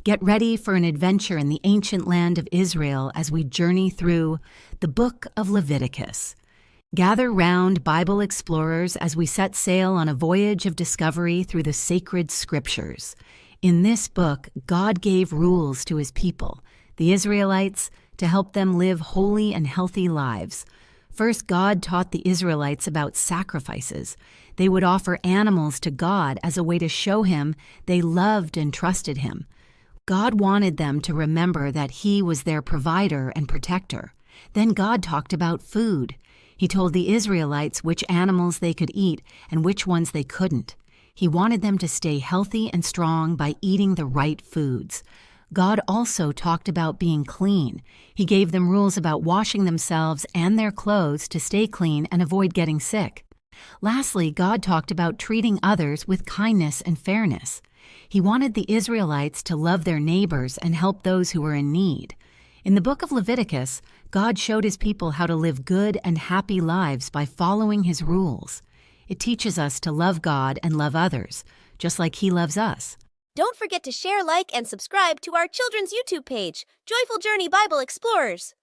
Get ready for an adventure in the ancient land of Israel as we journey through the Book of Leviticus. Gather round, Bible explorers, as we set sail on a voyage of discovery through the sacred scriptures. In this book, God gave rules to his people, the Israelites, to help them live holy and healthy lives. First, God taught the Israelites about sacrifices. They would offer animals to God as a way to show him they loved and trusted him. God wanted them to remember that he was their provider and protector. Then God talked about food. He told the Israelites which animals they could eat and which ones they couldn't. He wanted them to stay healthy and strong by eating the right foods. God also talked about being clean. He gave them rules about washing themselves and their clothes to stay clean and avoid getting sick. Lastly, God talked about treating others with kindness and fairness. He wanted the Israelites to love their neighbors and help those who were in need. In the book of Leviticus, God showed his people how to live good and happy lives by following his rules. It teaches us to love God and love others, just like he loves us. Don't forget to share, like, and subscribe to our children's YouTube page, Joyful Journey Bible Explorers.